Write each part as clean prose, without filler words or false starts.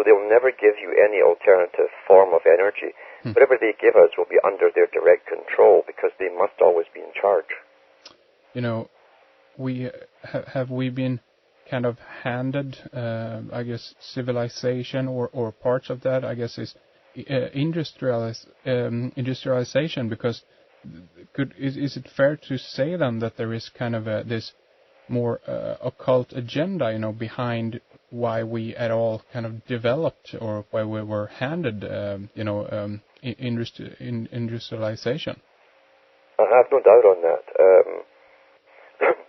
So they'll never give you any alternative form of energy. Whatever they give us will be under their direct control because they must always be in charge. You know, have we been kind of handed, I guess, civilization or parts of that, I guess, is industrialization, because is it fair to say then that there is kind of this more occult agenda, you know, behind why we at all kind of developed or why we were handed, industrialization? I have no doubt on that.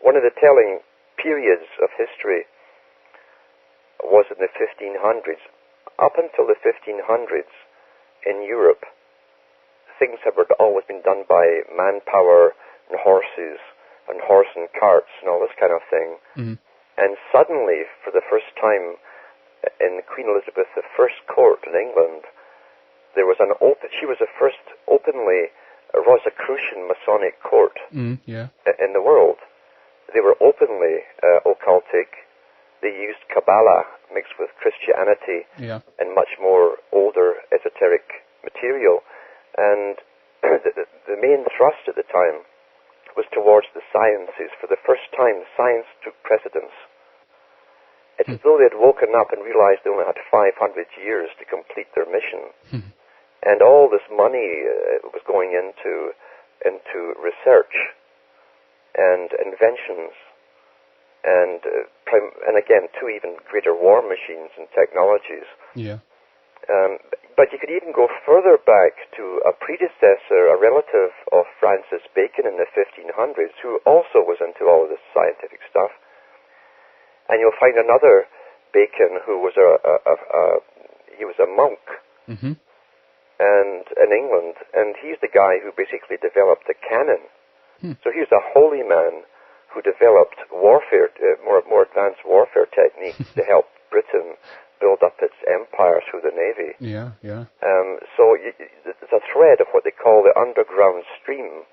One of the telling periods of history was in the 1500s. Up until the 1500s in Europe, things have always been done by manpower and horses and horse and carts and all this kind of thing. Mm-hmm. And suddenly, for the first time in Queen Elizabeth I's court in England, there was she was the first openly Rosicrucian Masonic court in the world. They were openly occultic. They used Kabbalah mixed with Christianity and much more older esoteric material. And the main thrust at the time was towards the sciences. For the first time, science took precedence. It's as though they had woken up and realized they only had 500 years to complete their mission. And all this money was going into research and inventions, and again, to even greater war machines and technologies. But you could even go further back to a predecessor, a relative of Francis Bacon in the 1500s, who also was into all of this scientific stuff. And you'll find another Bacon who was he was a monk, and in England, and he's the guy who basically developed the cannon. So he was a holy man who developed warfare, more advanced warfare techniques to help Britain build up its empire through the navy. So there's a thread of what they call the underground stream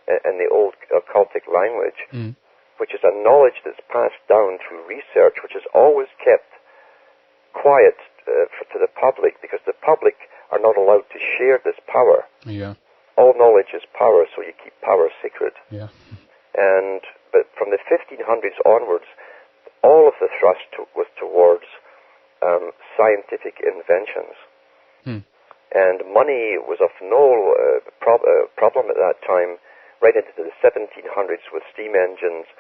in the old occultic language, which is a knowledge that's passed down through research, which is always kept quiet to the public, because the public are not allowed to share this power. All knowledge is power, so you keep power secret. But from the 1500s onwards, all of the thrust was towards scientific inventions. And money was of no problem at that time. Right into the 1700s with steam engines,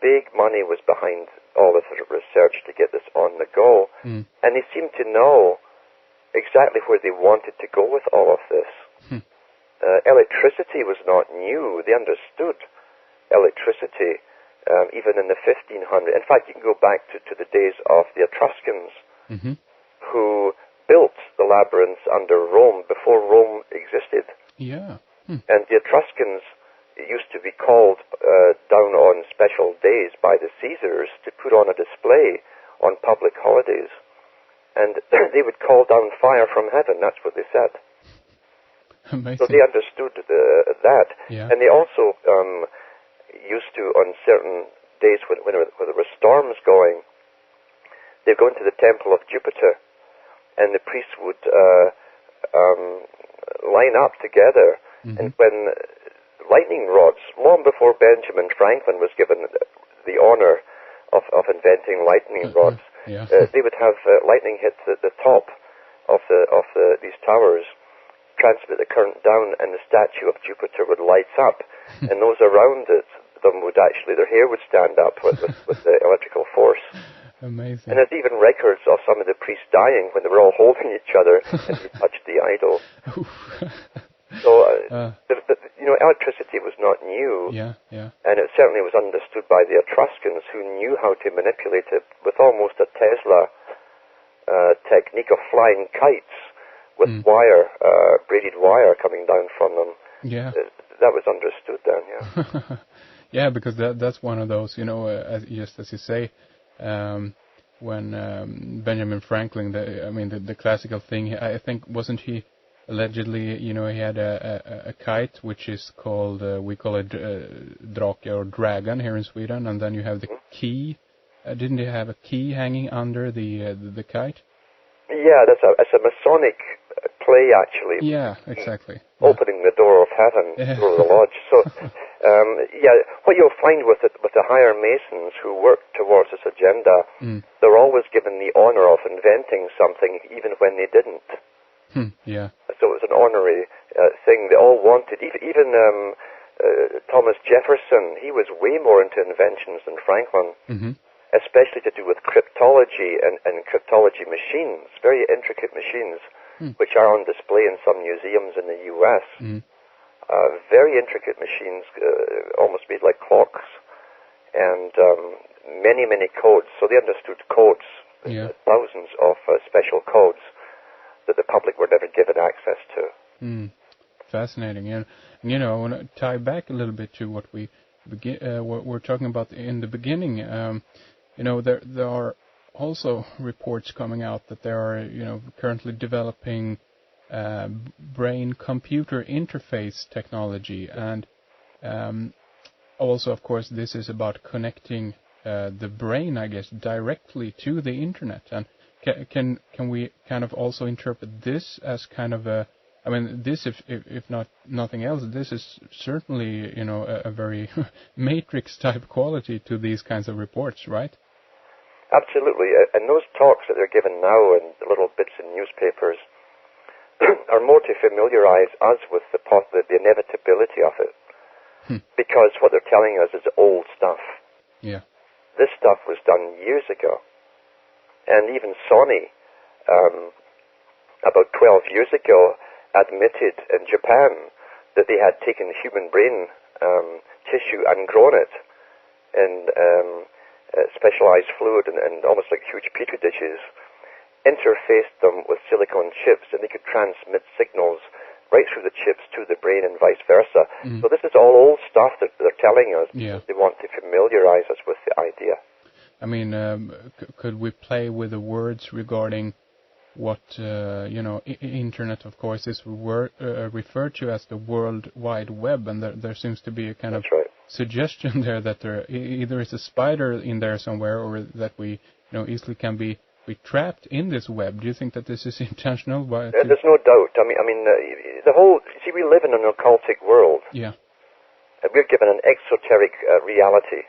big money was behind all of the research to get this on the go. And they seemed to know exactly where they wanted to go with all of this. Electricity was not new. They understood electricity even in the 1500s. In fact, you can go back to the days of the Etruscans, who built the labyrinths under Rome before Rome existed. And the Etruscans used to be called down on special days by the Caesars to put on a display on public holidays. And they would call down fire from heaven. That's what they said. Amazing. So they understood that. And they also used to, on certain days when there were storms going, they'd go into the temple of Jupiter, and the priests would line up together. And when lightning rods, long before Benjamin Franklin was given the honor of inventing lightning rods, they would have lightning hit the top of these towers, transmit the current down, and the statue of Jupiter would light up, and those around them would actually, their hair would stand up with the electrical force. Amazing. And there's even records of some of the priests dying when they were all holding each other and they touched the idol. So, electricity was not new, and it certainly was understood by the Etruscans, who knew how to manipulate it with almost a Tesla technique of flying kites with wire, braided wire coming down from them. That was understood then, because that's one of those, just as you say, when Benjamin Franklin, the classical thing, I think, wasn't he allegedly, he had a kite which is called, we call it drake or dragon here in Sweden, and then you have the key. Didn't he have a key hanging under the kite? Yeah, it's a Masonic play, actually. Yeah, exactly. Opening the door of heaven, door of the lodge. So, what you'll find with the higher Masons who work towards this agenda, they're always given the honor of inventing something, even when they didn't. Yeah. So it's an honorary thing. They all wanted, even Thomas Jefferson, he was way more into inventions than Franklin. Especially to do with cryptology and cryptology machines, very intricate machines, which are on display in some museums in the U.S. Very intricate machines, almost made like clocks, and many, many codes. So they understood codes, thousands of special codes that the public were never given access to. Fascinating. And I want to tie back a little bit to what what we're talking about in the beginning. There are also reports coming out that there are, currently developing brain-computer interface technology, and also, of course, this is about connecting the brain, I guess, directly to the internet. And can we kind of also interpret this as kind of this, if not nothing else, this is certainly, a very Matrix-type quality to these kinds of reports, right? Absolutely, and those talks that they're given now and the little bits in newspapers are more to familiarize us with the inevitability of it, because what they're telling us is old stuff. Yeah, this stuff was done years ago, and even Sony, about 12 years ago, admitted in Japan that they had taken human brain tissue and grown it in specialized fluid and almost like huge petri dishes, interfaced them with silicon chips, and they could transmit signals right through the chips to the brain and vice versa. So this is all old stuff that they're telling us. Yeah. They want to familiarize us with the idea. I mean, could we play with the words regarding what, Internet, of course, is referred to as the World Wide Web, and there seems to be a kind of suggestion there that there either is a spider in there somewhere, or that we, easily can be trapped in this web. Do you think that this is intentional? There's no doubt. I mean, the whole. See, we live in an occultic world. Yeah. And we're given an exoteric reality.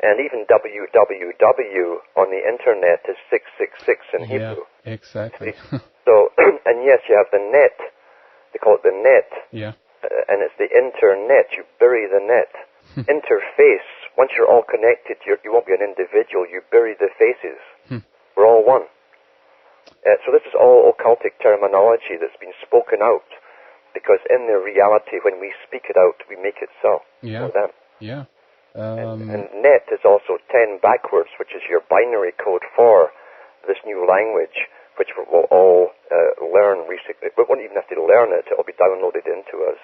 And even www on the internet is 666 in Hebrew. Yeah, exactly. So, and yes, you have the net. They call it the net. Yeah. And it's the internet. You bury the net. Interface. Once you're all connected, you won't be an individual. You bury the faces. We're all one. So this is all occultic terminology that's been spoken out, because in their reality, when we speak it out, we make it so for them. Yeah. And net is also 10 backwards, which is your binary code for this new language, which we'll all learn recently. We won't even have to learn it. It'll be downloaded into us.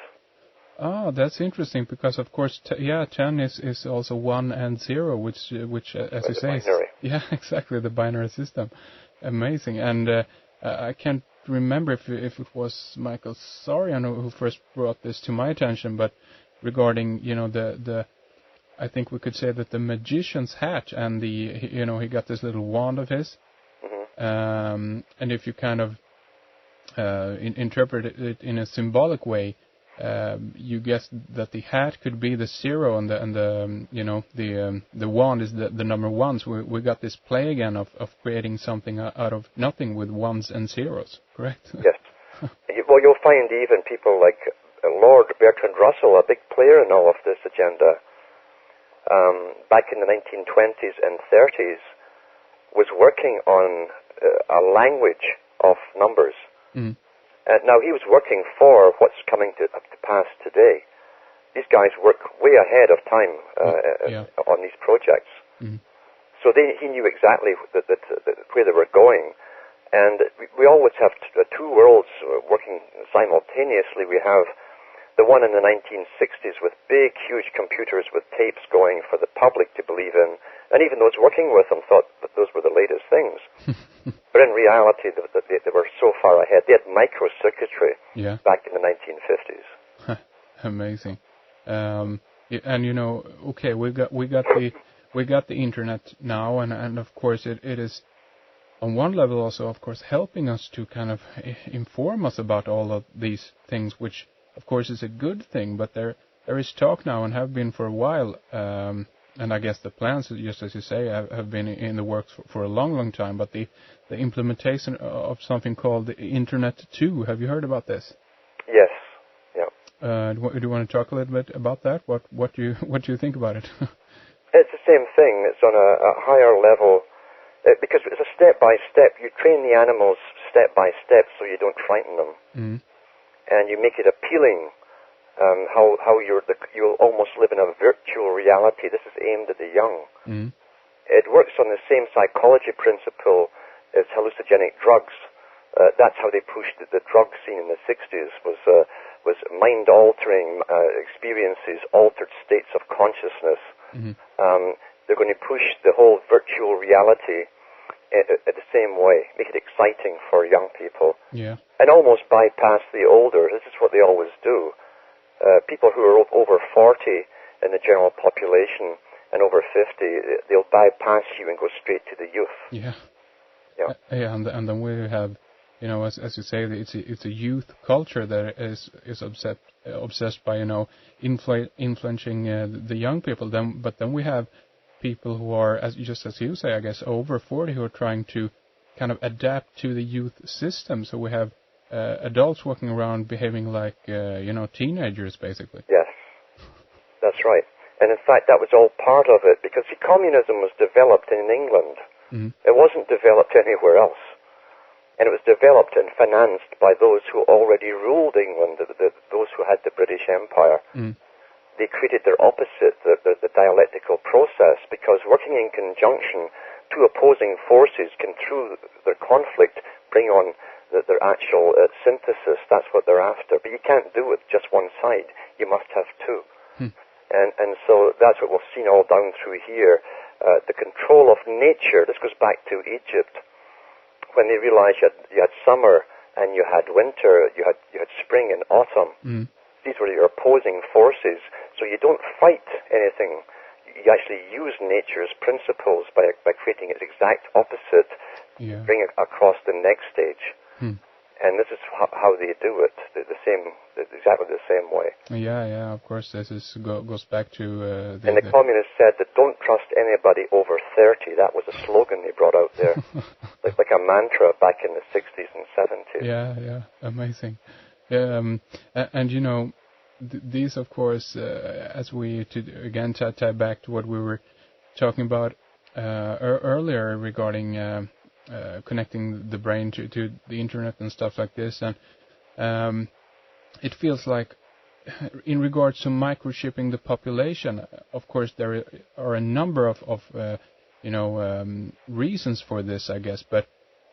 Oh, that's interesting, because of course, 10 is also 1 and 0, which as you say, yeah, exactly, the binary system. Amazing. And I can't remember if it was Michael Sorian who first brought this to my attention, but regarding, the I think we could say that the magician's hat, and he got this little wand of his, and if you kind of interpret it in a symbolic way, you guess that the hat could be the 0, and the wand is the number 1. So we got this play again of creating something out of nothing with 1s and 0s, correct? Yes. Well, you'll find even people like Lord Bertrand Russell, a big player in all of this agenda, back in the 1920s and 30s, was working on a language of numbers. Now, he was working for what's coming to pass today. These guys work way ahead of time on these projects. So he knew exactly where they were going. And we always have two worlds working simultaneously. We have the one in the 1960s with big, huge computers with tapes going for the public to believe in. And even those working with them thought that those were the latest things. But in reality, they were so far ahead. They had microcircuitry back in the 1950s. Amazing. And okay, we got the internet now, and of course it is on one level also, of course, helping us to kind of inform us about all of these things, which, of course, is a good thing. But there is talk now, and have been for a while, and I guess the plans, just as you say, have been in the works for a long, long time. But the implementation of something called the Internet 2. Have you heard about this? Yes. Yeah. Do you want to talk a little bit about that? What do you think about it? It's the same thing. It's on a higher level because it's a step by step. You train the animals step by step so you don't frighten them, and you make it appealing. How you'll almost live in a virtual reality. This is aimed at the young. It works on the same psychology principle as hallucinogenic drugs. That's how they pushed the drug scene in the 60s. Was mind-altering experiences, altered states of consciousness. They're going to push the whole virtual reality at the same way, make it exciting for young people, and almost bypass the older. This is what they always do. People who are over 40 in the general population and over 50, they'll bypass you and go straight to the youth. And then we have, as you say, it's a youth culture that is obsessed by influencing the young people. But then we have people who are, as you say, I guess over 40, who are trying to kind of adapt to the youth system. So we have adults walking around behaving like teenagers, basically. Yes, that's right. And in fact, that was all part of it, because communism was developed in England. It wasn't developed anywhere else. And it was developed and financed by those who already ruled England, those who had the British Empire. They created their opposite, the dialectical process, because working in conjunction, two opposing forces can, through their conflict, bring on their actual synthesis. That's what they're after. But you can't do it just one side. You must have two. And so that's what we've seen all down through here. The control of nature, this goes back to Egypt, when they realized you had summer and you had winter, you had spring and autumn. These were your opposing forces. So you don't fight anything. You actually use nature's principles by creating its exact opposite, bring it across the next stage. And this is how they do it, exactly the same way. Yeah, of course, this goes back to... and the communists said that don't trust anybody over 30. That was a slogan they brought out there, like a mantra back in the 60s and 70s. Yeah, amazing. And these, of course, as we, again, tie back to what we were talking about earlier regarding... connecting the brain to the internet and stuff like this, and it feels like, in regards to microchipping the population, of course there are a number of reasons for this, I guess. But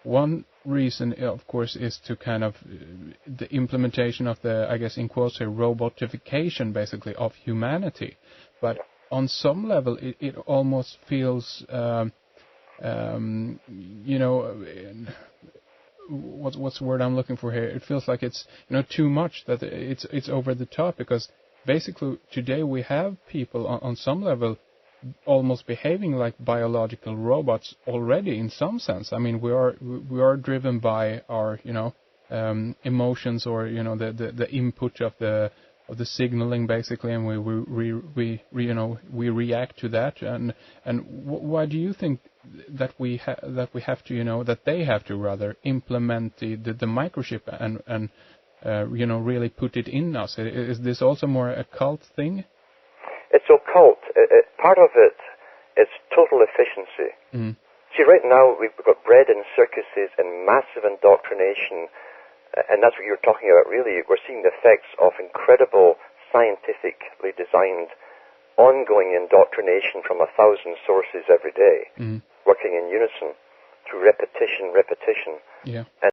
one reason, of course, is to kind of the implementation of the, I guess, in quotes here, robotification, basically, of humanity. But on some level, it almost feels. What's the word I'm looking for here? It feels like it's too much, that it's over the top, because basically today we have people on some level almost behaving like biological robots already, in some sense. I mean, we are driven by our emotions, or the input of the signaling, basically, and we react to that. And why do you think that we have to that they have to rather implement the microchip and really put it in us? Is this also more a cult thing? It's occult. Part of it is total efficiency. See, right now we've got bred in circuses and massive indoctrination. And that's what you're talking about, really. We're seeing the effects of incredible, scientifically designed, ongoing indoctrination from 1,000 sources every day, working in unison through repetition. And